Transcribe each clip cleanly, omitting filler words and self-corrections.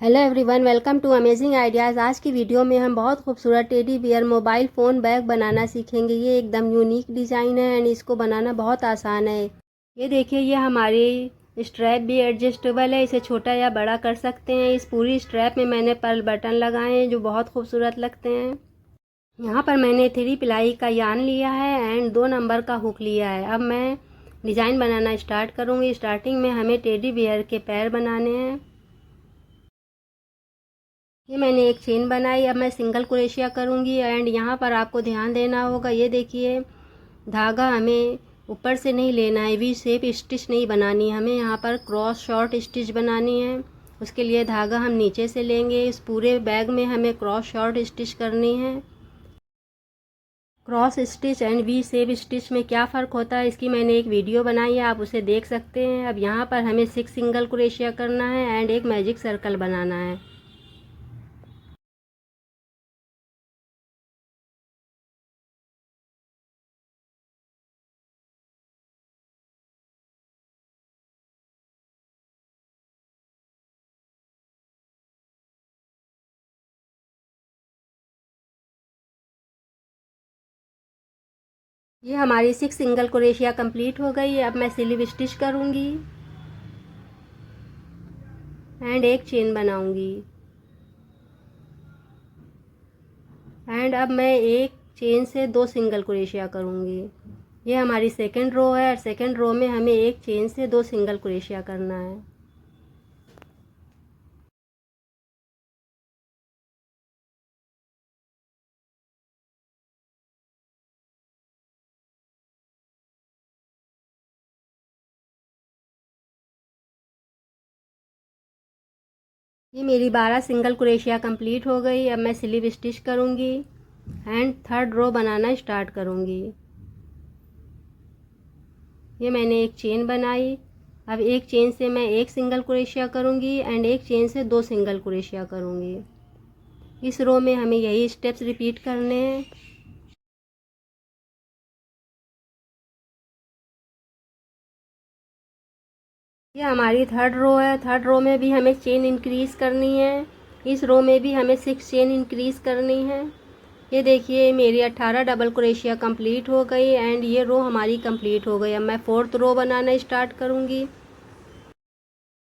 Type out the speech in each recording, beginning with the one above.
Hello everyone, welcome to amazing ideas. आज की video में हम बहुत खूबसूरत teddy bear mobile phone bag बनाना सीखेंगे। ये एकदम यूनिक डिज़ाइन है एंड इसको बनाना बहुत आसान है। ये देखिए, ये हमारी स्ट्रैप भी एडजस्टेबल है, इसे छोटा या बड़ा कर सकते हैं। इस पूरी स्ट्रैप में मैंने पर्ल बटन लगाए हैं जो बहुत खूबसूरत लगते हैं। यहाँ पर मैंने 3 प्लाई का यार्न लिया है एंड 2 नंबर का हुक लिया है। अब मैं डिज़ाइन बनाना स्टार्ट करूँगी। स्टार्टिंग में हमें टेडी बियर के पैर बनाने हैं। ये मैंने एक चेन बनाई। अब मैं सिंगल क्रोशिया करूँगी एंड यहाँ पर आपको ध्यान देना होगा। ये देखिए, धागा हमें ऊपर से नहीं लेना है, वी शेप स्टिच नहीं बनानी, हमें यहाँ पर क्रॉस शॉर्ट स्टिच बनानी है। उसके लिए धागा हम नीचे से लेंगे। इस पूरे बैग में हमें क्रॉस शॉर्ट स्टिच करनी है। Cross stitch and V shape stitch में क्या फ़र्क होता है, इसकी मैंने एक वीडियो बनाई है, आप उसे देख सकते हैं। अब यहाँ पर हमें 6 सिंगल क्रोशिया करना है एंड एक मैजिक सर्कल बनाना है। ये हमारी 6 सिंगल क्रोशिया कंप्लीट हो गई। अब मैं स्लीव स्टिच करूँगी एंड एक चेन बनाऊंगी एंड अब मैं एक चेन से 2 सिंगल क्रोशिया करूँगी। ये हमारी सेकंड रो है और सेकंड रो में हमें एक चेन से 2 सिंगल क्रोशिया करना है। ये मेरी 12 सिंगल क्रोशिया कंप्लीट हो गई। अब मैं स्लीव स्टिच करूँगी एंड थर्ड रो बनाना स्टार्ट करूँगी। ये मैंने एक चेन बनाई। अब एक चेन से मैं एक सिंगल क्रोशिया करूँगी एंड एक चेन से 2 सिंगल क्रोशिया करूँगी। इस रो में हमें यही स्टेप्स रिपीट करने हैं। ये हमारी थर्ड रो है। थर्ड रो में भी हमें चेन इंक्रीज़ करनी है। इस रो में भी हमें 6 चेन इंक्रीज़ करनी है। ये देखिए, मेरी 18 डबल क्रोशिया कंप्लीट हो गई एंड ये रो हमारी कंप्लीट हो गई। अब मैं फोर्थ रो बनाना स्टार्ट करूँगी।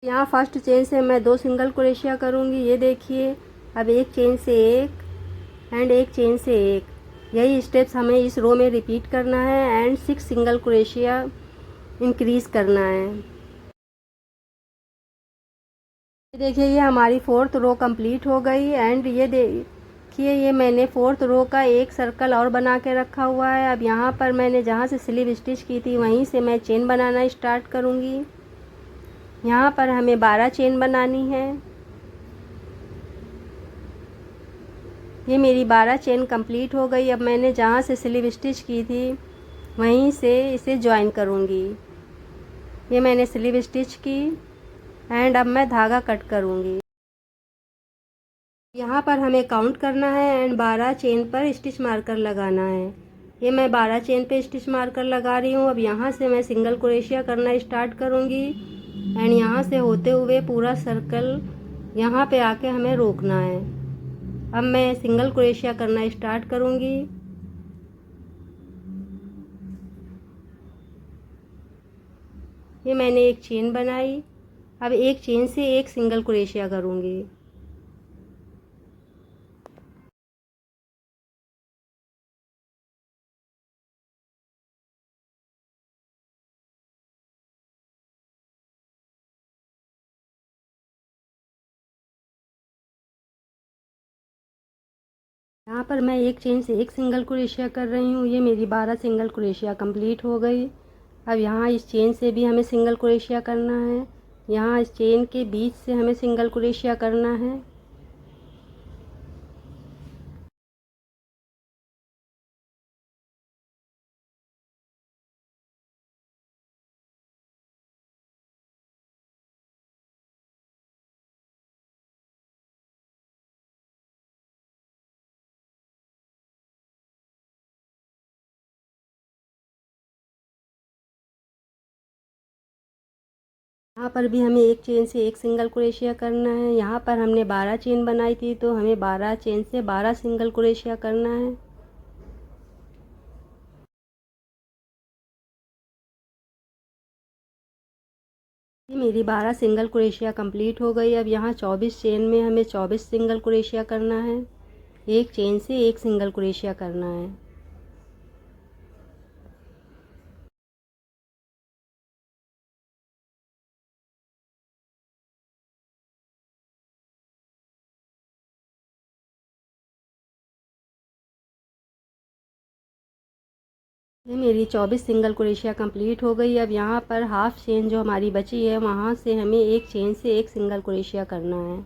यहाँ फर्स्ट चेन से मैं 2 सिंगल क्रोशिया करूँगी। ये देखिए, अब एक चेन से एक एंड एक चेन से एक, यही स्टेप्स हमें इस रो में रिपीट करना है एंड 6 सिंगल क्रोशिया इंक्रीज़ करना है। देखिए, ये हमारी फोर्थ रो कंप्लीट हो गई एंड ये देखिए, ये मैंने फोर्थ रो का एक सर्कल और बना के रखा हुआ है। अब यहाँ पर मैंने जहाँ से स्लीव स्टिच की थी वहीं से मैं चेन बनाना स्टार्ट करूँगी। यहाँ पर हमें 12 चेन बनानी है। ये मेरी 12 चेन कंप्लीट हो गई। अब मैंने जहाँ से स्लीव स्टिच की थी वहीं से इसे ज्वाइन करूँगी। ये मैंने स्लीव स्टिच की एंड अब मैं धागा कट करूँगी। यहाँ पर हमें काउंट करना है एंड 12 चेन पर स्टिच मार्कर लगाना है। ये मैं 12 चेन पे स्टिच मार्कर लगा रही हूँ। अब यहाँ से मैं सिंगल क्रोशिया करना स्टार्ट करूँगी एंड यहाँ से होते हुए पूरा सर्कल यहाँ पे आके हमें रोकना है। अब मैं सिंगल क्रोशिया करना स्टार्ट करूँगी। ये मैंने एक चेन बनाई। अब एक चेन से एक सिंगल क्रोशिया करूँगी। यहाँ पर मैं एक चेन से एक सिंगल क्रोशिया कर रही हूँ। ये मेरी 12 सिंगल क्रोशिया कंप्लीट हो गई। अब यहाँ इस चेन से भी हमें सिंगल क्रोशिया करना है। यहाँ इस चेन के बीच से हमें सिंगल क्रोशिया करना है। यहाँ पर भी हमें एक चेन से एक सिंगल क्रोशिया करना है। यहाँ पर हमने 12 चेन बनाई थी तो हमें 12 चेन से 12 सिंगल क्रोशिया करना है। ये मेरी 12 सिंगल क्रोशिया कंप्लीट हो गई। अब यहाँ 24 चेन में हमें 24 सिंगल क्रोशिया करना है। एक चेन से एक सिंगल क्रोशिया करना है। ये मेरी 24 सिंगल क्रोशिया कंप्लीट हो गई। अब यहाँ पर हाफ चेन जो हमारी बची है वहाँ से हमें एक चेन से एक सिंगल क्रोशिया करना है।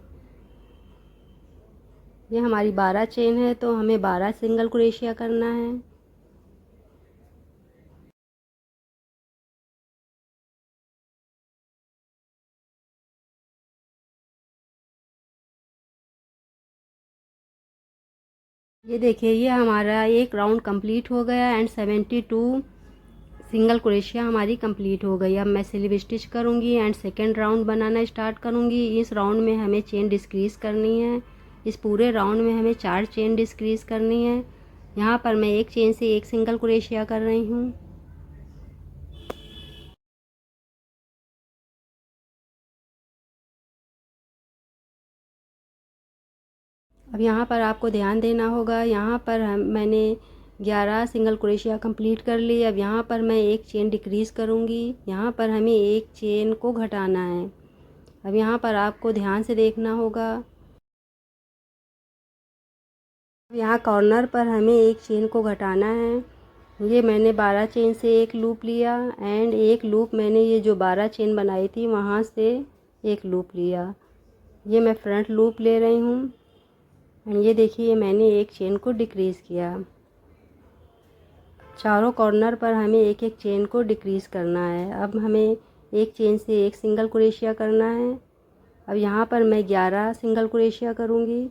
ये हमारी 12 चेन है तो हमें 12 सिंगल क्रोशिया करना है। ये देखिए, ये हमारा एक राउंड कंप्लीट हो गया एंड 72 सिंगल क्रोशिया हमारी कंप्लीट हो गई। अब मैं स्लिप स्टिच करूँगी and second round banana start करूँगी। इस राउंड में हमें चेन डिक्रीज करनी है। इस पूरे राउंड में हमें 4 चेन डिक्रीज करनी है। यहाँ पर मैं एक चेन से एक सिंगल क्रोशिया कर रही हूँ। अब यहाँ पर आपको ध्यान देना होगा। यहाँ पर मैंने 11 सिंगल क्रोशिया कंप्लीट कर ली। अब यहाँ पर मैं एक चेन डिक्रीज़ करूँगी। यहाँ पर हमें एक चेन को घटाना है। अब यहाँ पर आपको ध्यान से देखना होगा। अब यहाँ कॉर्नर पर हमें एक चेन को घटाना है। ये मैंने 12 चेन से एक लूप लिया एंड एक लूप मैंने ये जो 12 चेन बनाई थी वहाँ से एक लूप लिया। ये मैं फ्रंट लूप ले रही हूँ एंड ये देखिए मैंने एक चेन को डिक्रीज़ किया। चारों कॉर्नर पर हमें एक एक चेन को डिक्रीज़ करना है। अब हमें एक चेन से एक सिंगल क्रोशिया करना है। अब यहाँ पर मैं 11 सिंगल क्रोशिया करूँगी।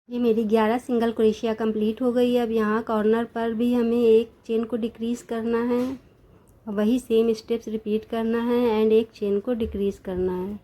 ये मेरी 11 सिंगल क्रोशिया कंप्लीट हो गई। अब यहाँ कॉर्नर पर भी हमें एक चेन को डिक्रीज़ करना है। वही सेम स्टेप्स रिपीट करना है एंड एक चेन को डिक्रीज़ करना है।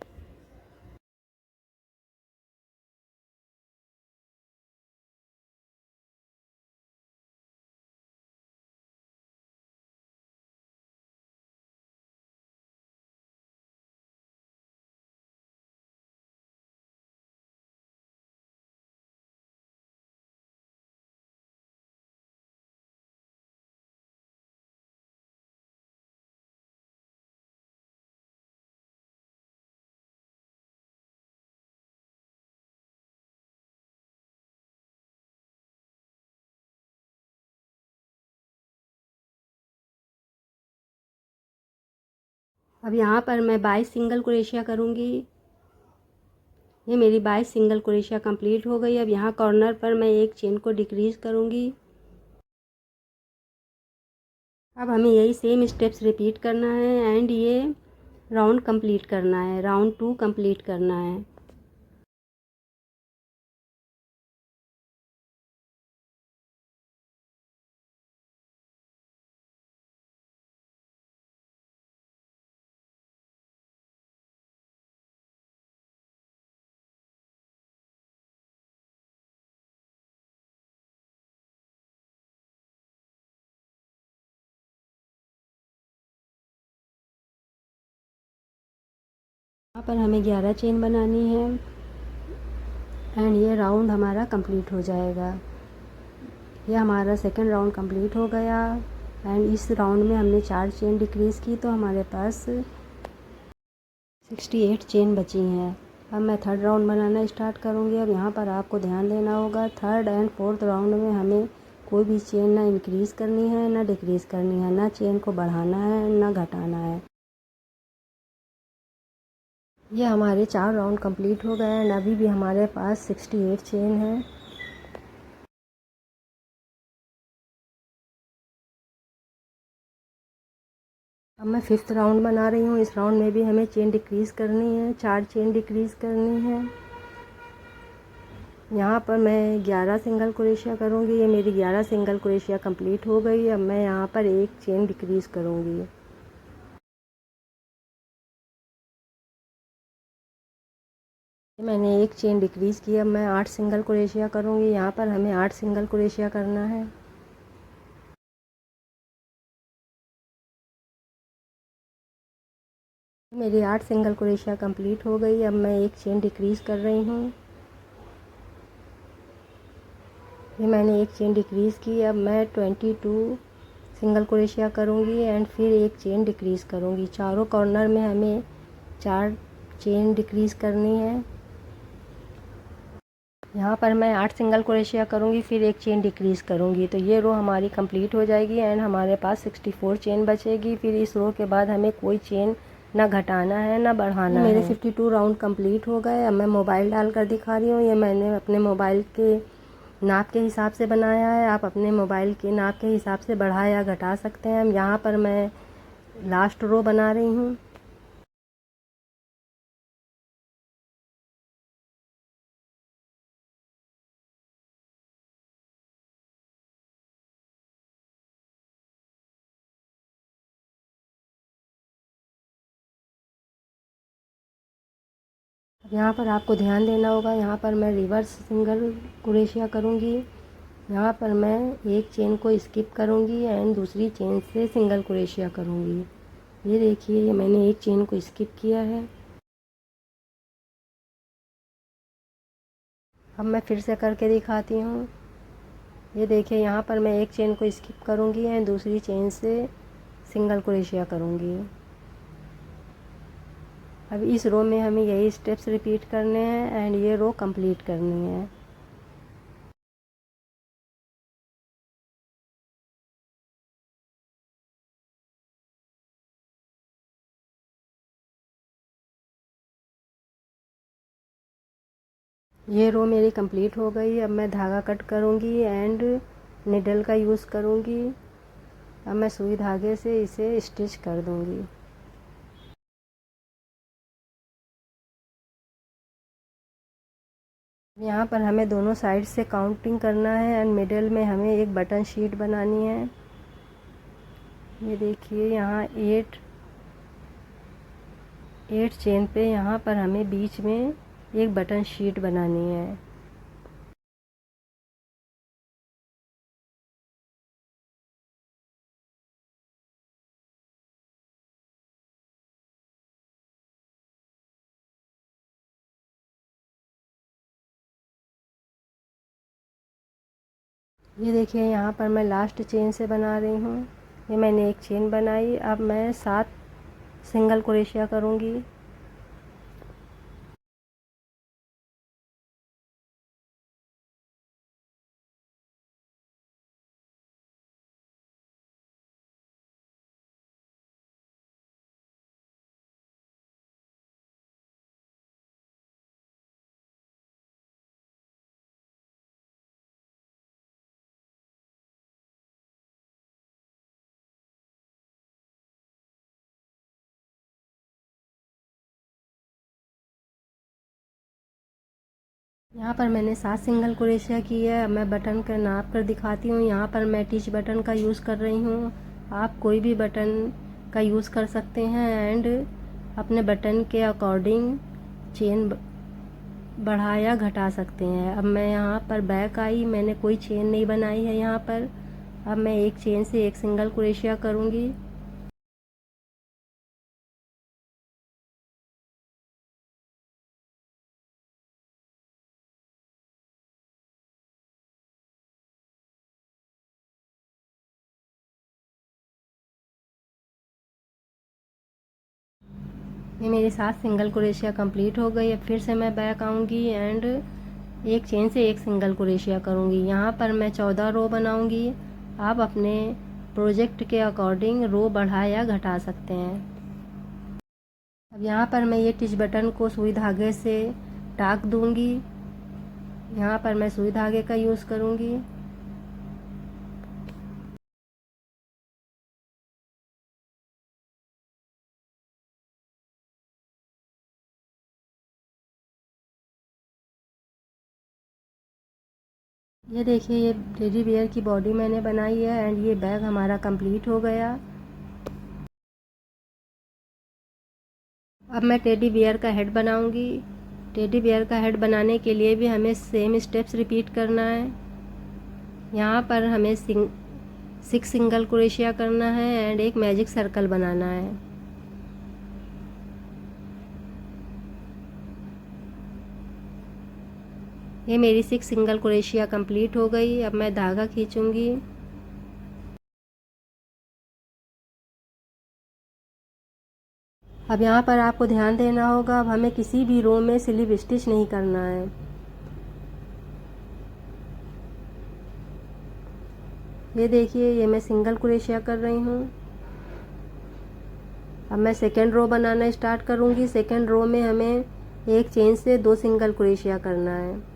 अब यहाँ पर मैं 22 सिंगल क्रोशिया करूँगी। ये मेरी 22 सिंगल क्रोशिया कंप्लीट हो गई। अब यहाँ कॉर्नर पर मैं एक चेन को डिक्रीज़ करूँगी। अब हमें यही सेम स्टेप्स रिपीट करना है एंड ये राउंड कंप्लीट करना है, राउंड 2 कंप्लीट करना है। यहाँ पर हमें 11 चेन बनानी है एंड ये राउंड हमारा कंप्लीट हो जाएगा। ये हमारा सेकंड राउंड कंप्लीट हो गया एंड इस राउंड में हमने 4 चेन डिक्रीज़ की तो हमारे पास 68 चेन बची हैं। अब मैं थर्ड राउंड बनाना स्टार्ट करूँगी। अब यहाँ पर आपको ध्यान देना होगा, थर्ड एंड फोर्थ राउंड में हमें कोई भी चेन ना इंक्रीज़ करनी है ना डिक्रीज़ करनी है, ना चेन को बढ़ाना है ना घटाना है। ये हमारे 4 राउंड कंप्लीट हो गए एंड अभी भी हमारे पास 68 चेन है। अब मैं फिफ्थ राउंड बना रही हूँ। इस राउंड में भी हमें चेन डिक्रीज़ करनी है, 4 चेन डिक्रीज़ करनी है। यहाँ पर मैं 11 सिंगल क्रोशिया करूँगी। ये मेरी 11 सिंगल क्रोशिया कंप्लीट हो गई। अब मैं यहाँ पर एक चेन डिक्रीज़ करूँगी। मैंने एक चेन डिक्रीज़ की। अब मैं 8 सिंगल क्रोशिया करूँगी। यहाँ पर हमें 8 सिंगल क्रोशिया करना है। मेरी 8 सिंगल क्रोशिया कंप्लीट हो गई। अब मैं एक चेन डिक्रीज़ कर रही हूँ। ये मैंने एक चेन डिक्रीज़ की। अब मैं 22 सिंगल क्रोशिया करूँगी एंड फिर एक चेन डिक्रीज़ करूँगी। चारों कॉर्नर में हमें 4 चेन डिक्रीज़ करनी है। यहाँ पर मैं 8 सिंगल क्रोशिया करूँगी, फिर एक चेन डिक्रीज़ करूँगी। तो ये रो हमारी कंप्लीट हो जाएगी एंड हमारे पास 64 चेन बचेगी। फिर इस रो के बाद हमें कोई चेन ना घटाना है ना बढ़ाना है। मेरे 52 राउंड कंप्लीट हो गए। अब मैं मोबाइल डालकर दिखा रही हूँ। ये मैंने अपने मोबाइल के नाप के हिसाब से बनाया है। आप अपने मोबाइल के नाप के हिसाब से बढ़ा या घटा सकते हैं। यहाँ पर मैं लास्ट रो बना रही हूँ। यहाँ पर आपको ध्यान देना होगा। यहाँ पर मैं रिवर्स सिंगल क्रोशिया करूँगी। यहाँ पर मैं एक चेन को स्किप करूँगी एंड दूसरी चेन से सिंगल क्रोशिया करूँगी। ये देखिए, ये मैंने एक चेन को स्किप किया है। अब मैं फिर से करके दिखाती हूँ। ये देखिए, यहाँ पर मैं एक चेन को स्किप करूँगी एंड दूसरी चेन से सिंगल क्रोशिया करूँगी। अब इस रो में हमें यही स्टेप्स रिपीट करने हैं एंड ये रो कंप्लीट करनी है। ये रो मेरी कंप्लीट हो गई। अब मैं धागा कट करूँगी एंड निडल का यूज़ करूँगी। अब मैं सुई धागे से इसे स्टिच कर दूँगी। यहाँ पर हमें दोनों साइड से काउंटिंग करना है एंड मिडल में हमें एक बटन शीट बनानी है। ये देखिए, यहाँ 8 चेन पे यहाँ पर हमें बीच में एक बटन शीट बनानी है। ये देखिए, यहाँ पर मैं लास्ट चेन से बना रही हूँ। ये मैंने एक चेन बनाई। अब मैं 7 सिंगल क्रोशिया करूँगी। यहाँ पर मैंने 7 सिंगल क्रोशिया की है। अब मैं बटन का नाप कर दिखाती हूँ। यहाँ पर मैं टिच बटन का यूज़ कर रही हूँ। आप कोई भी बटन का यूज़ कर सकते हैं एंड अपने बटन के अकॉर्डिंग चेन बढ़ा या घटा सकते हैं। अब मैं यहाँ पर बैक आई, मैंने कोई चेन नहीं बनाई है यहाँ पर। अब मैं एक चेन से एक सिंगल क्रोशिया करूँगी। ये मेरी 7 सिंगल क्रोशिया कंप्लीट हो गई। अब फिर से मैं बैक आऊँगी एंड एक चेन से एक सिंगल क्रोशिया करूँगी। यहाँ पर मैं 14 रो बनाऊँगी। आप अपने प्रोजेक्ट के अकॉर्डिंग रो बढ़ा या घटा सकते हैं। अब यहाँ पर मैं ये टिच बटन को सुई धागे से टाक दूँगी। यहाँ पर मैं सुई धागे का यूज़ करूँगी। ये देखिए, ये टेडी बियर की बॉडी मैंने बनाई है एंड ये बैग हमारा कंप्लीट हो गया। अब मैं टेडी बियर का हेड बनाऊंगी। टेडी बियर का हेड बनाने के लिए भी हमें सेम स्टेप्स रिपीट करना है। यहाँ पर हमें 6 सिंगल क्रोशिया करना है एंड एक मैजिक सर्कल बनाना है। ये मेरी 6 सिंगल क्रोशिया कंप्लीट हो गई। अब मैं धागा खींचूंगी। अब यहाँ पर आपको ध्यान देना होगा, अब हमें किसी भी रो में स्लिप स्टिच नहीं करना है। ये देखिए, ये मैं सिंगल क्रोशिया कर रही हूँ। अब मैं सेकेंड रो बनाना स्टार्ट करूँगी। सेकेंड रो में हमें एक चेन से 2 सिंगल क्रोशिया करना है।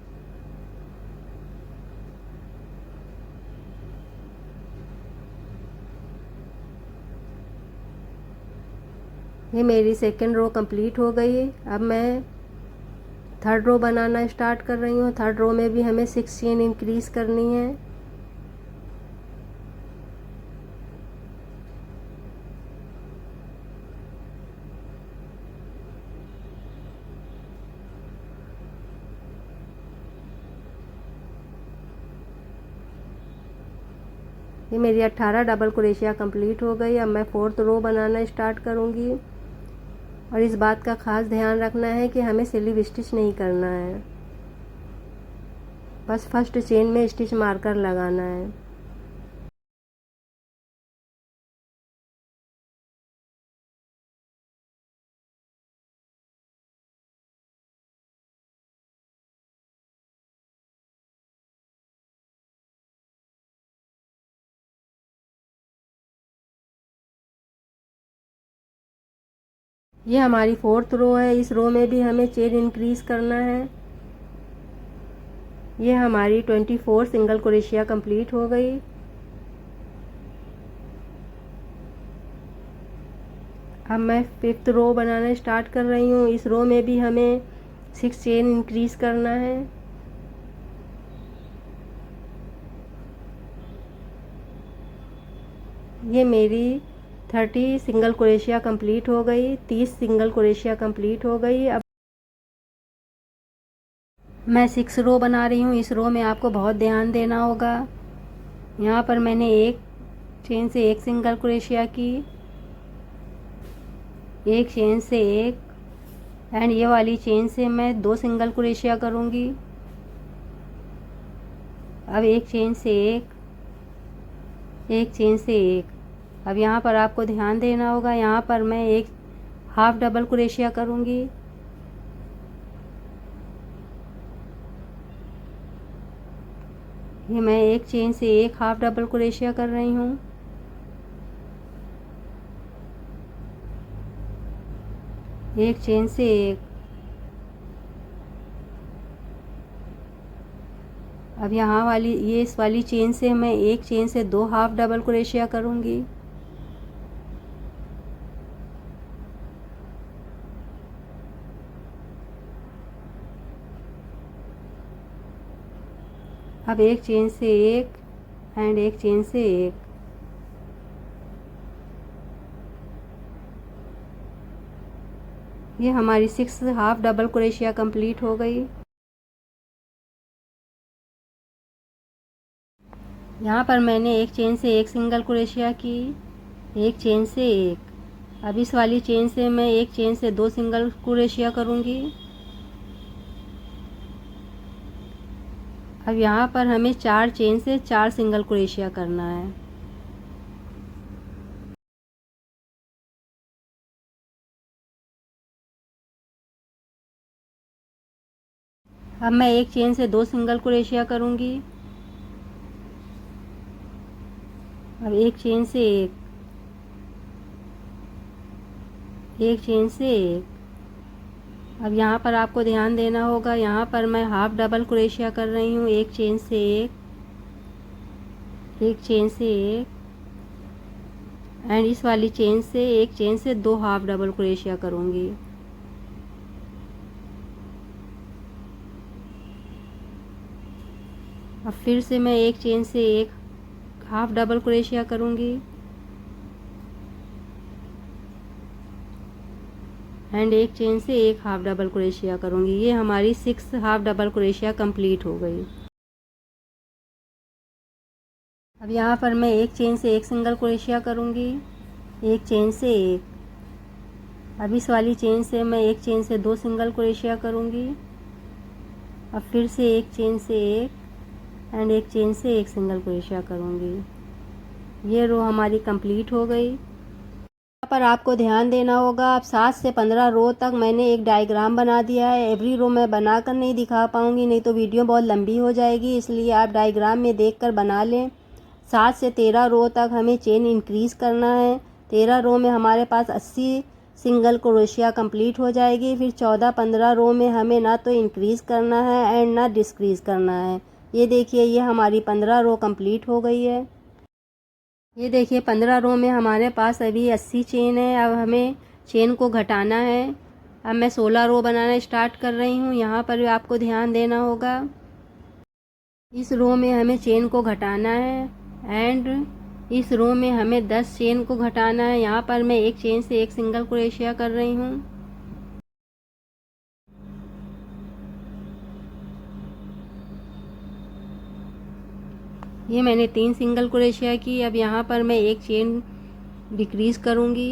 ये मेरी सेकेंड रो कंप्लीट हो गई। अब मैं थर्ड रो बनाना स्टार्ट कर रही हूँ। थर्ड रो में भी हमें 6 चेन इंक्रीज करनी है। ये मेरी 18 डबल क्रोशिया कंप्लीट हो गई। अब मैं फोर्थ रो बनाना स्टार्ट करूँगी और इस बात का खास ध्यान रखना है कि हमें स्लिप स्टिच नहीं करना है, बस फर्स्ट चेन में स्टिच मारकर लगाना है। ये हमारी फोर्थ रो है। इस रो में भी हमें चेन इंक्रीज करना है। ये हमारी 24 सिंगल क्रोशिया कंप्लीट हो गई। अब मैं फिफ्थ रो बनाना स्टार्ट कर रही हूँ। इस रो में भी हमें 6 चेन इंक्रीज करना है। ये मेरी 30 सिंगल क्रोशिया कंप्लीट हो गई। 30 सिंगल क्रोशिया कंप्लीट हो गई। अब मैं 6 रो बना रही हूँ। इस रो में आपको बहुत ध्यान देना होगा। यहाँ पर मैंने एक चेन से एक सिंगल क्रोशिया की, एक चेन से एक, एंड ये वाली चेन से मैं 2 सिंगल क्रोशिया करूँगी। अब एक चेन से एक चेन से एक। अब यहाँ पर आपको ध्यान देना होगा, यहाँ पर मैं एक हाफ डबल क्रोशिया करूँगी। ये मैं एक चेन से एक हाफ डबल क्रोशिया कर रही हूँ। एक चेन से एक। अब यहाँ वाली इस वाली चेन से मैं एक चेन से 2 हाफ डबल क्रोशिया करूँगी। अब एक चेन से एक एंड एक चेन से एक। ये हमारी 6 हाफ डबल क्रोशिया कंप्लीट हो गई। यहाँ पर मैंने एक चेन से एक सिंगल क्रोशिया की, एक चेन से एक। अब इस वाली चेन से मैं एक चेन से 2 सिंगल क्रोशिया करूँगी। अब यहाँ पर हमें 4 चेन से 4 सिंगल क्रोशिया करना है। अब मैं एक चेन से 2 सिंगल क्रोशिया करूँगी। अब एक चेन से एक चेन से एक। अब यहाँ पर आपको ध्यान देना होगा, यहाँ पर मैं हाफ डबल क्रोशिया कर रही हूँ। एक चेन से एक चेन से एक, एंड इस वाली चेन से एक चेन से 2 हाफ डबल क्रोशिया करूँगी। अब अब फिर से मैं एक चेन से एक हाफ डबल क्रोशिया करूँगी एंड एक चेन से एक हाफ डबल क्रोशिया करूँगी। ये हमारी 6 हाफ डबल क्रोशिया कंप्लीट हो गई। अब यहाँ पर मैं एक चेन से एक सिंगल क्रोशिया करूँगी, एक चेन से एक। अब इस वाली चेन से मैं एक चेन से 2 सिंगल क्रोशिया करूँगी। अब फिर से एक चेन से एक एंड एक चेन से एक सिंगल क्रोशिया करूँगी। ये रो हमारी कंप्लीट हो गई। यहाँ पर आपको ध्यान देना होगा, अब 7 से 15 रो तक मैंने एक डायग्राम बना दिया है। एवरी रो मैं बनाकर नहीं दिखा पाऊँगी, नहीं तो वीडियो बहुत लंबी हो जाएगी, इसलिए आप डायग्राम में देखकर बना लें। 7 से 13 रो तक हमें चेन इंक्रीज़ करना है। 13 रो में हमारे पास 80 सिंगल क्रोशिया कंप्लीट हो जाएगी। फिर 14-15 रो में हमें ना तो इंक्रीज़ करना है एंड ना डिक्रीज़ करना है। ये देखिए, ये हमारी 15 रो कंप्लीट हो गई है। ये देखिए 15 रो में हमारे पास अभी 80 चेन है। अब हमें चेन को घटाना है। अब मैं 16 रो बनाना स्टार्ट कर रही हूँ। यहाँ पर भी आपको ध्यान देना होगा, इस रो में हमें चेन को घटाना है एंड इस रो में हमें 10 चेन को घटाना है। यहाँ पर मैं एक चेन से एक सिंगल क्रोशिया कर रही हूँ। ये मैंने 3 सिंगल क्रोशिया की। अब यहाँ पर मैं एक चेन डिक्रीज़ करूँगी।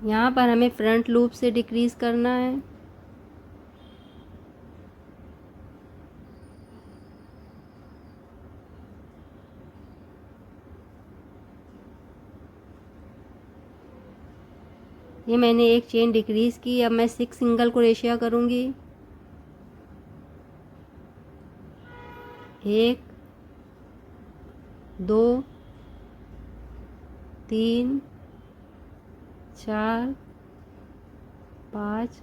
यहाँ पर हमें फ्रंट लूप से डिक्रीज़ करना है। ये मैंने एक चेन डिक्रीज़ की। अब मैं 6 सिंगल क्रोशिया करूँगी। 1 2 3 4 5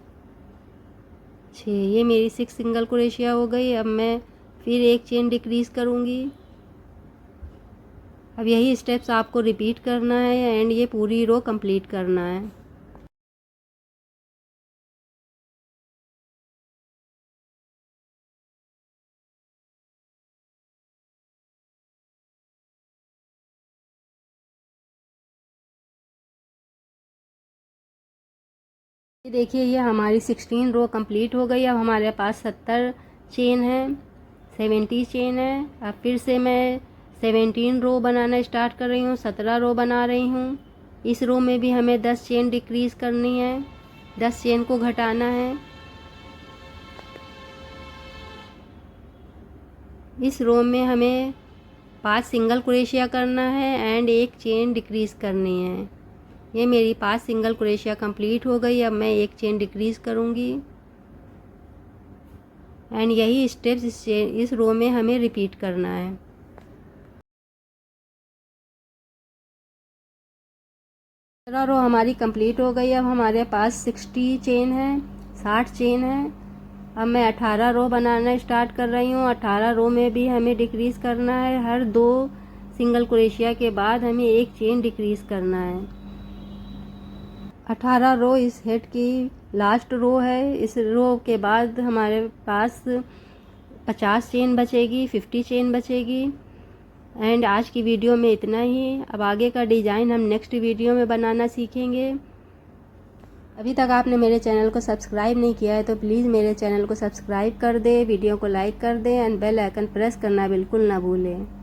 6। ये मेरी 6 सिंगल क्रोशिया हो गई। अब मैं फिर एक चेन डिक्रीज़ करूँगी। अब यही स्टेप्स आपको रिपीट करना है एंड ये पूरी रो कंप्लीट करना है। ये देखिए, ये हमारी 16 रो कंप्लीट हो गई। अब हमारे पास 70 चेन है, 70 चेन है। अब फिर से मैं 17 रो बनाना स्टार्ट कर रही हूँ, 17 रो बना रही हूँ। इस रो में भी हमें 10 चेन डिक्रीज़ करनी है, 10 चेन को घटाना है। इस रो में हमें 5 सिंगल क्रोशिया करना है एंड एक चेन डिक्रीज़ करनी है। ये मेरी 5 सिंगल क्रोशिया कंप्लीट हो गई। अब मैं एक चेन डिक्रीज़ करूँगी एंड यही स्टेप्स इस रो में हमें रिपीट करना है। 15 रो हमारी कंप्लीट हो गई। अब हमारे पास 60 चेन है, 60 चेन है। अब मैं 18 रो बनाना स्टार्ट कर रही हूँ। 18 रो में भी हमें डिक्रीज़ करना है। हर 2 सिंगल क्रोशिया के बाद हमें एक चेन डिक्रीज़ करना है। 18 रो इस हेड की लास्ट रो है। इस रो के बाद हमारे पास 50 चेन बचेगी, 50 चेन बचेगी। एंड आज की वीडियो में इतना ही। अब आगे का डिज़ाइन हम नेक्स्ट वीडियो में बनाना सीखेंगे। अभी तक आपने मेरे चैनल को सब्सक्राइब नहीं किया है तो प्लीज़ मेरे चैनल को सब्सक्राइब कर दे, वीडियो को लाइक कर दें एंड बेल आइकन प्रेस करना बिल्कुल ना भूलें।